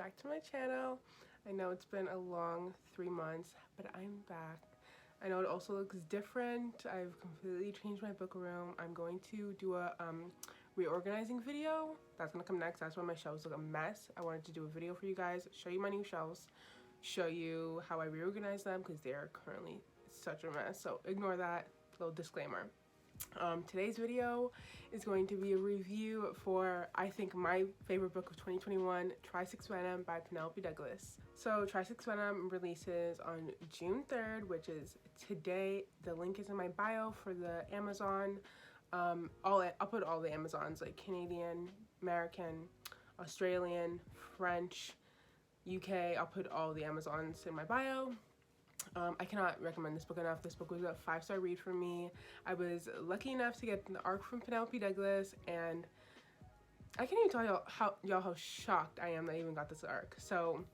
back to my channel. I know it's been a long 3 months, but I'm back. I know it also looks different. I've completely changed my book room. I'm going to do a reorganizing video. That's gonna come next. That's why my shelves look a mess. I wanted to do a video for you guys, show you my new shelves, show you how I reorganize them because they are currently such a mess. So ignore that little disclaimer. Today's video is going to be a review for, I think, my favorite book of 2021, Tryst Venom by Penelope Douglas. So Tryst Venom releases on June 3rd, which is today. The link is in my bio for the Amazon. I'll put all the Amazons, like Canadian, American, Australian, French, UK. I'll put all the Amazons in my bio. I cannot recommend this book enough. This book was a 5-star read for me. I was lucky enough to get the arc from Penelope Douglas, and I can't even tell y'all how shocked I am that I even got this arc. So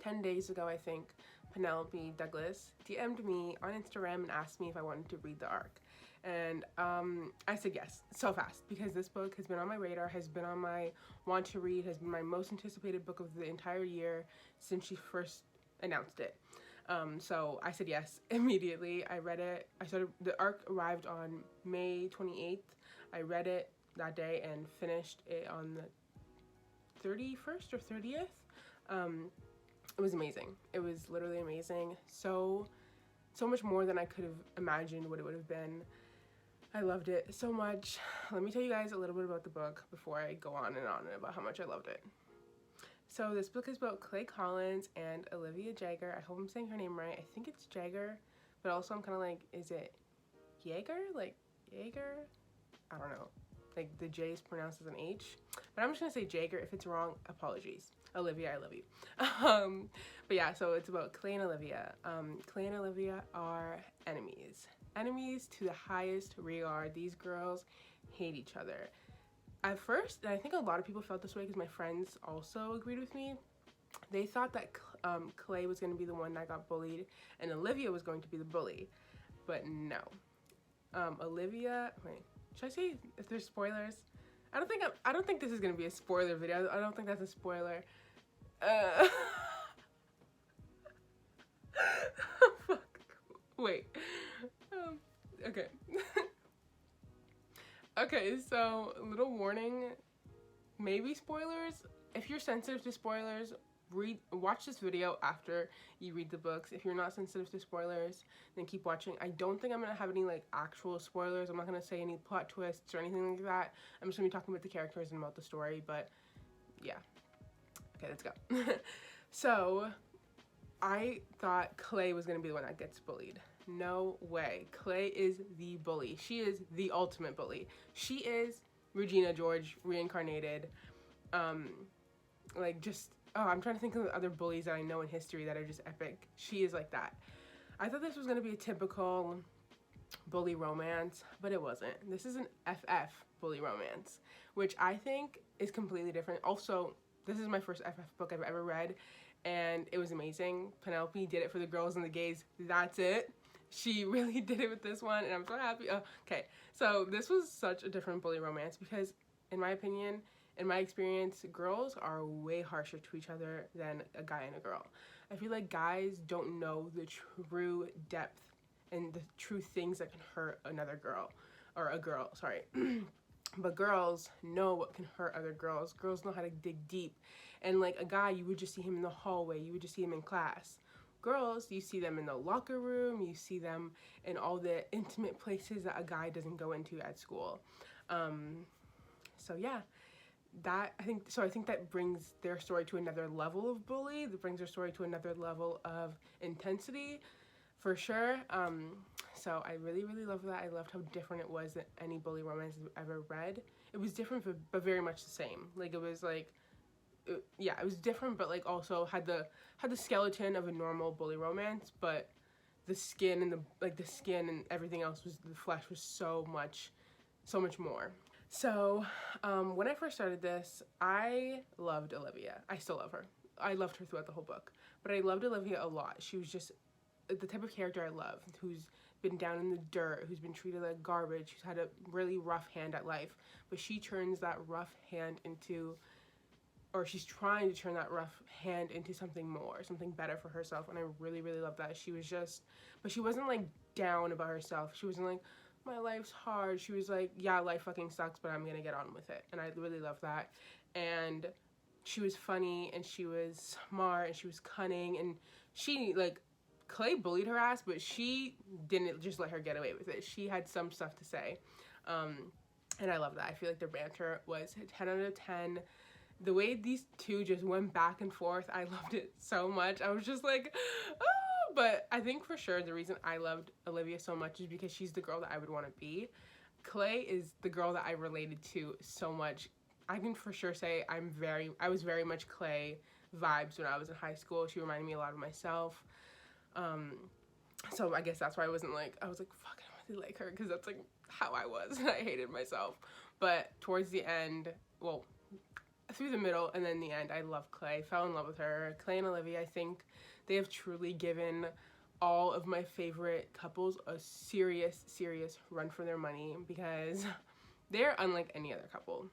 10 days ago, I think, Penelope Douglas DM'd me on Instagram and asked me if I wanted to read the arc. And I said yes, so fast, because this book has been on my radar, has been on my want to read, has been my most anticipated book of the entire year since she first announced it. So I said yes immediately. I read it. The arc arrived on May 28th. I read it that day and finished it on the 31st or 30th. It was amazing. It was literally amazing. So much more than I could have imagined what it would have been. I loved it so much. Let me tell you guys a little bit about the book before I go on and on about how much I loved it. So this book is about Clay Collins and Olivia Jagger. I hope I'm saying her name right. I think it's Jagger, but also I'm kind of like, is it Jaeger? Like Jaeger? I don't know. Like the J is pronounced as an H, but I'm just gonna say Jagger. If it's wrong, apologies. Olivia, I love you. But yeah, so it's about Clay and Olivia. Clay and Olivia are enemies. Enemies to the highest regard. These girls hate each other. At first, and I think a lot of people felt this way because my friends also agreed with me, they thought that Clay was going to be the one that got bullied and Olivia was going to be the bully. But no. Olivia, wait, should I say if there's spoilers? I don't think this is going to be a spoiler video. I don't think that's a spoiler. Fuck. Wait. Okay. Okay, so little warning, maybe spoilers. If you're sensitive to spoilers, watch this video after you read the books. If you're not sensitive to spoilers, then keep watching. I don't think I'm gonna have any like actual spoilers. I'm not gonna say any plot twists or anything like that. I'm just gonna be talking about the characters and about the story, but yeah. Okay, let's go. So I thought Clay was gonna be the one that gets bullied. No way. Clay is the bully. She is the ultimate bully. She is Regina George reincarnated. Like just, oh, I'm trying to think of the other bullies that I know in history that are just epic. She is like that. I thought this was gonna be a typical bully romance, but it wasn't. This is an FF bully romance, which I think is completely different. Also, this is my first FF book I've ever read, and it was amazing. Penelope did it for the girls and the gays. That's it. She really did it with this one, and I'm so happy. Okay, so this was such a different bully romance because, in my opinion, in my experience, girls are way harsher to each other than a guy and a girl. I feel like guys don't know the true depth and the true things that can hurt another girl, or a girl, sorry. But girls know what can hurt other girls. Girls know how to dig deep. And like a guy, you would just see him in the hallway. You would just see him in class. Girls, you see them in the locker room, you see them in all the intimate places that a guy doesn't go into at school. So yeah, I think that brings their story to another level of bully, that brings their story to another level of intensity, for sure. So I really, really loved that. I loved how different it was than any bully romance I've ever read. It was different, but very much the same. Like, it was like, yeah, it was different, but like also had the skeleton of a normal bully romance, but the skin and the skin and everything else the flesh was so much more. So when I first started this, I loved Olivia. I still love her. I loved her throughout the whole book, but I loved Olivia a lot. She was just the type of character I love, who's been down in the dirt, who's been treated like garbage, who's had a really rough hand at life, but she turns that rough hand into or she's trying to turn that rough hand into something more, something better for herself. And I really, really love that. She was just, but she wasn't like down about herself. She wasn't like, my life's hard. She was like, yeah, life fucking sucks, but I'm gonna get on with it. And I really love that. And she was funny, and she was smart, and she was cunning, and she, like, Clay bullied her ass, but she didn't just let her get away with it. She had some stuff to say. And I love that. I feel like their banter was 10 out of 10. The way these two just went back and forth, I loved it so much. I was just like, oh! But I think for sure the reason I loved Olivia so much is because she's the girl that I would want to be. Clay is the girl that I related to so much. I can for sure say I was very much Clay vibes when I was in high school. She reminded me a lot of myself. So I guess that's why I was like, fuck, I don't really like her, because that's like how I was, and I hated myself. But towards the end, well, through the middle and then the end, I love Clay. Fell in love with her. Clay and Olivia, I think they have truly given all of my favorite couples a serious run for their money, because they're unlike any other couple.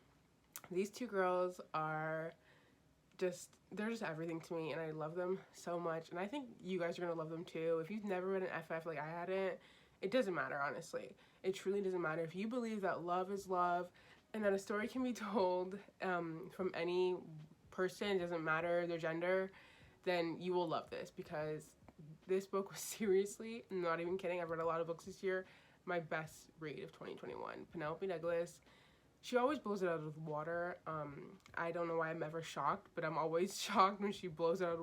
These two girls are just, they're just everything to me, and I love them so much. And I think you guys are gonna love them too. If you've never read an FF like I hadn't, it doesn't matter, honestly. It truly doesn't matter. If you believe that love is love, and that a story can be told from any person, it doesn't matter their gender, then you will love this, because this book was seriously, I'm not even kidding, I've read a lot of books this year, my best read of 2021. Penelope Douglas, she always blows it out of the water. I don't know why I'm ever shocked, but I'm always shocked when she blows it out of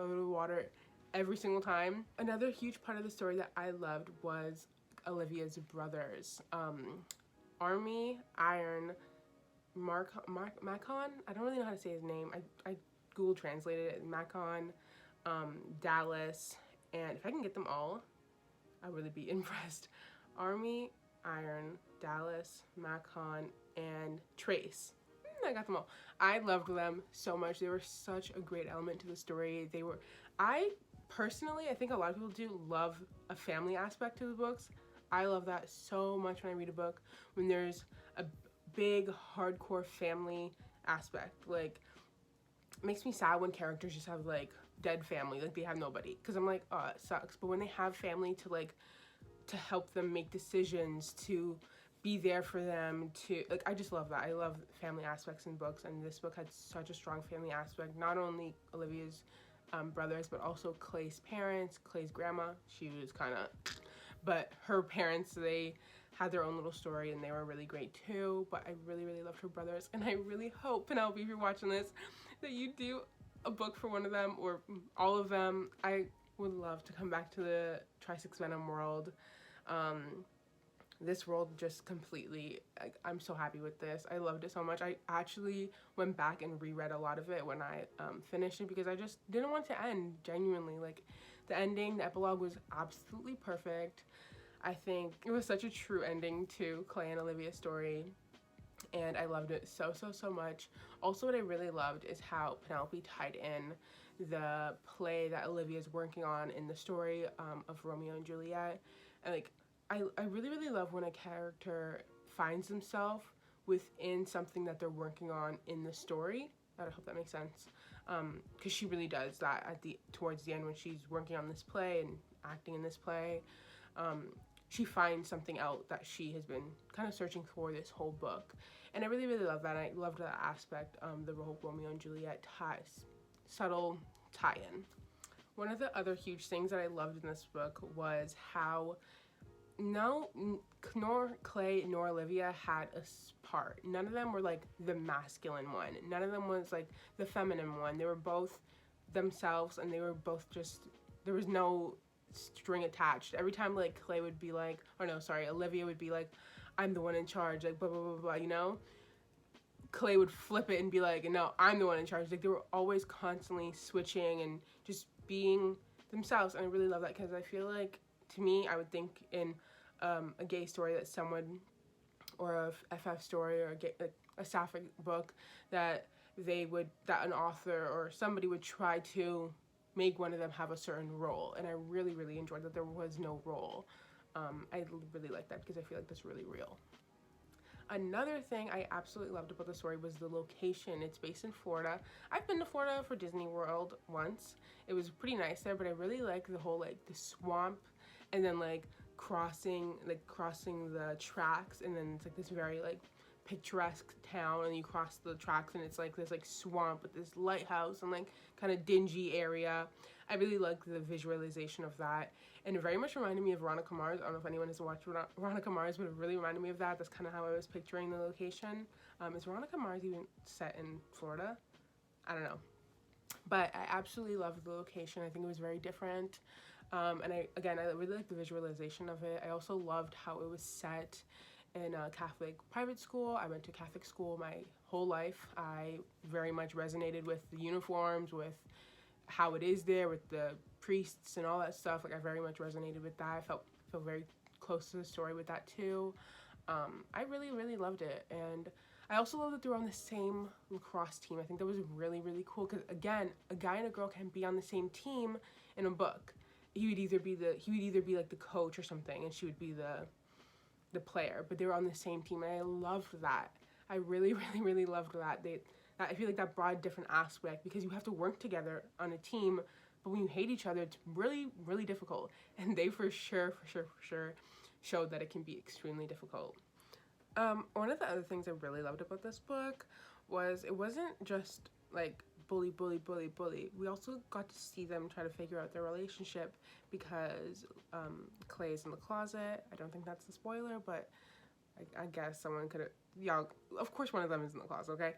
the water every single time. Another huge part of the story that I loved was Olivia's brothers. Army, Iron, Macon, I don't really know how to say his name. I Google translated it. Macon, Dallas, and if I can get them all, I'll really be impressed. Army, Iron, Dallas, Macon, and Tryst. I got them all. I loved them so much. They were such a great element to the story. I personally, I think a lot of people do love a family aspect to the books. I love that so much when I read a book, when there's a big, hardcore family aspect. Like, it makes me sad when characters just have, like, dead family, like, they have nobody. Because I'm like, oh, it sucks. But when they have family to, like, to help them make decisions, to be there for them, to, like, I just love that. I love family aspects in books, and this book had such a strong family aspect. Not only Olivia's brothers, but also Clay's parents, Clay's grandma. She was kind of, but her parents, they had their own little story, and they were really great too. But I really loved her brothers, and I really hope, Penelope, if you're watching this, that you do a book for one of them or all of them. I would love to come back to the Tryst Venom world. This world just completely, I'm so happy with this. I loved it so much. I actually went back and reread a lot of it when I finished it, because I just didn't want to end, genuinely. Like, the ending, the epilogue was absolutely perfect. I think it was such a true ending to Clay and Olivia's story, and I loved it so much. Also, what I really loved is how Penelope tied in the play that Olivia's working on in the story of Romeo and Juliet. And, like, I really love when a character finds themselves within something that they're working on in the story. I hope that makes sense. Because she really does that towards the end, when she's working on this play and acting in this play. She finds something out that she has been kind of searching for this whole book. And I really love that. I loved that aspect, the whole Romeo and Juliet subtle tie-in. One of the other huge things that I loved in this book was how nor Clay nor Olivia had a part. None of them were like the masculine one. None of them was like the feminine one. They were both themselves, and they were both just, there was no string attached. Every time, like, Clay would be like, Olivia would be like, I'm the one in charge, like, blah blah blah, you know, Clay would flip it and be like, no, I'm the one in charge. Like, they were always constantly switching and just being themselves. And I really love that, because I feel like, to me, I would think in a gay story that someone, or a FF story, or a sapphic book, that an author or somebody would try to make one of them have a certain role. And I really enjoyed that there was no role. I really like that, because I feel like that's really real. Another thing I absolutely loved about the story was the location. It's based in Florida. I've been to Florida for Disney World once. It was pretty nice there, but I really like the whole like the swamp, and then like crossing the tracks, and then it's like this very like picturesque town, and you cross the tracks and it's like this like swamp with this lighthouse and like kind of dingy area. I really like the visualization of that, and it very much reminded me of Veronica Mars. I don't know if anyone has watched Veronica Mars, but it really reminded me of that. That's kind of how I was picturing the location. Is Veronica Mars even set in Florida? I don't know, but I absolutely loved the location. I think it was very different, and I really like the visualization of it. I also loved how it was set in a Catholic private school. I went to Catholic school my whole life. I very much resonated with the uniforms, with how it is there, with the priests and all that stuff. Like I very much resonated with that. I felt very close to the story with that too. I really loved it, and I also love that they were on the same lacrosse team. I think that was really cool because again, a guy and a girl can be on the same team in a book. He would either be like the coach or something, and she would be the player, but they were on the same team, and I loved that. I really loved that. I feel like that brought a different aspect because you have to work together on a team, but when you hate each other, it's really difficult. And they for sure showed that it can be extremely difficult. One of the other things I really loved about this book was it wasn't just like bully. We also got to see them try to figure out their relationship because Clay's in the closet. I don't think that's a spoiler, but I guess someone could have, yeah, of course one of them is in the closet, okay?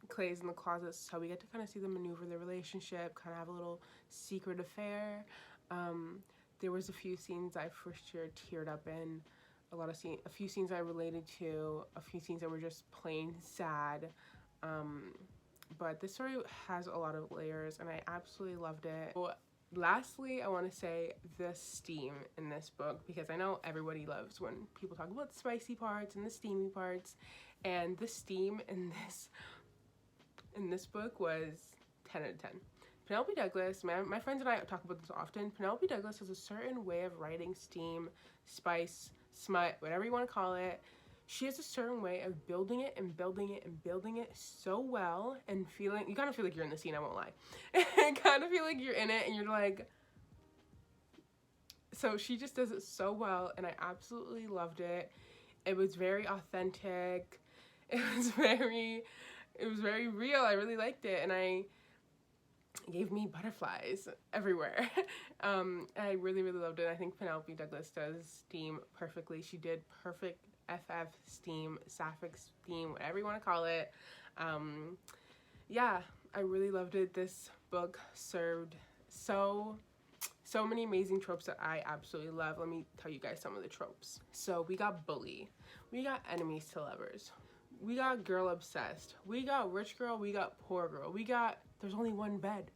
Clay's in the closet, so we get to kind of see them maneuver their relationship, kind of have a little secret affair. There was a few scenes I for sure teared up in, a few scenes I related to, a few scenes that were just plain sad. But this story has a lot of layers, and I absolutely loved it. So, lastly, I want to say the steam in this book, because I know everybody loves when people talk about the spicy parts and the steamy parts, and the steam in this book was 10 out of 10. Penelope Douglas, my friends and I talk about this often. Penelope Douglas has a certain way of writing steam, spice, smut, whatever you want to call it. She has a certain way of building it so well, and you kind of feel like you're in the scene, I won't lie. I kind of feel like you're in it and you're like, so she just does it so well, and I absolutely loved it. It was very authentic. It was very real. I really liked it, and it gave me butterflies everywhere. I really loved it. I think Penelope Douglas does steam perfectly. She did perfect FF steam, sapphic steam, whatever you want to call it. Yeah, I really loved it. This book served so many amazing tropes that I absolutely love. Let me tell you guys some of the tropes. So we got bully, we got enemies to lovers, we got girl obsessed, we got rich girl, we got poor girl, we got there's only one bed,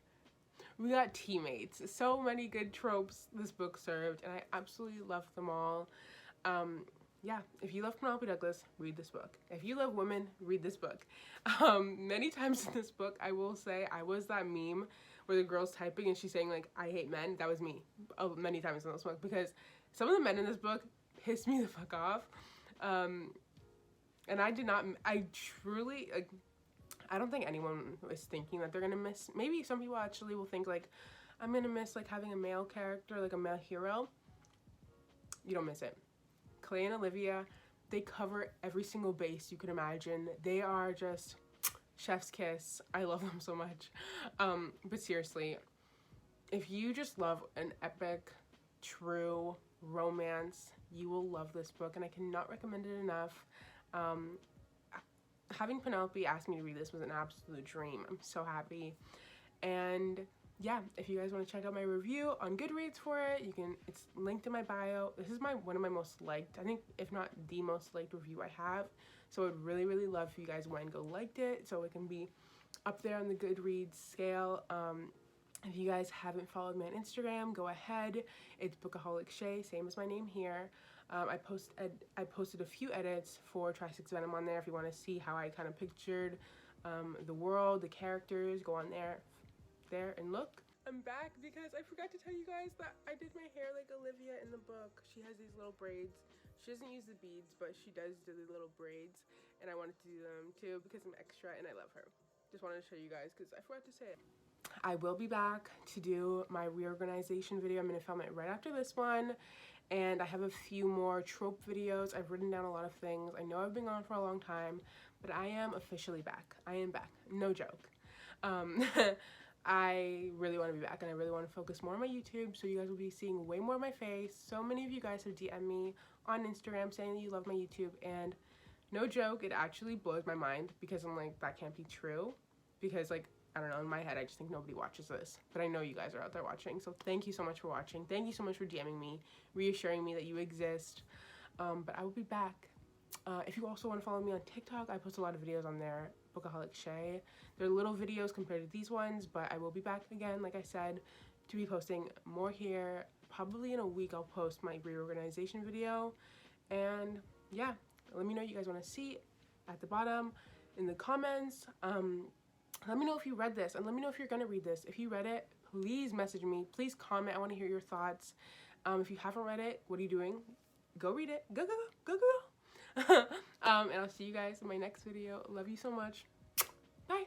we got teammates. So many good tropes this book served, and I absolutely loved them all. Yeah, if you love Penelope Douglas, read this book. If you love women, read this book. Many times in this book, I will say, I was that meme where the girl's typing and she's saying, like, I hate men. That was me many times in this book, because some of the men in this book pissed me the fuck off. And I truly, like, I don't think anyone was thinking that they're gonna miss, maybe some people actually will think, like, I'm gonna miss, like, having a male character, like a male hero. You don't miss it. Clay and Olivia, they cover every single base you could imagine. They are just chef's kiss. I love them so much. But seriously, if you just love an epic, true romance, you will love this book, and I cannot recommend it enough. Having Penelope ask me to read this was an absolute dream. I'm so happy. And yeah, if you guys want to check out my review on Goodreads for it, it's linked in my bio. This is one of my most liked, I think, if not the most liked review I have. So I would really love if you guys went and go liked it, so it can be up there on the Goodreads scale. If you guys haven't followed me on Instagram, go ahead. It's Bookaholic Shay, same as my name here. I posted a few edits for Tryst Venom on there. If you want to see how I kind of pictured the world, the characters, go on there and look. I'm back because I forgot to tell you guys that I did my hair like Olivia in the book. She has these little braids. She doesn't use the beads, but she does do the little braids, and I wanted to do them too because I'm extra and I love her. Just wanted to show you guys because I forgot to say it. I will be back to do my reorganization video. I'm going to film it right after this one, and I have a few more trope videos. I've written down a lot of things. I know I've been gone for a long time, but I am officially back. I am back. No joke. I really want to be back, and I really want to focus more on my YouTube, so you guys will be seeing way more of my face. So many of you guys have DM'd me on Instagram saying that you love my YouTube, and no joke, it actually blows my mind because I'm like, that can't be true, because like, I don't know, in my head I just think nobody watches this, but I know you guys are out there watching. So thank you so much for watching. Thank you so much for DMing me, reassuring me that you exist. But I will be back. If you also want to follow me on TikTok, I post a lot of videos on there, Bookaholic Shay. They're little videos compared to these ones, but I will be back again, like I said, to be posting more here. Probably in a week I'll post my reorganization video. And yeah, let me know what you guys want to see at the bottom in the comments. Let me know if you read this, and let me know if you're gonna read this. If you read it, please message me. Please comment. I want to hear your thoughts. If you haven't read it, what are you doing? Go read it. Go, go, go, go, go. And I'll see you guys in my next video. Love you so much. Bye.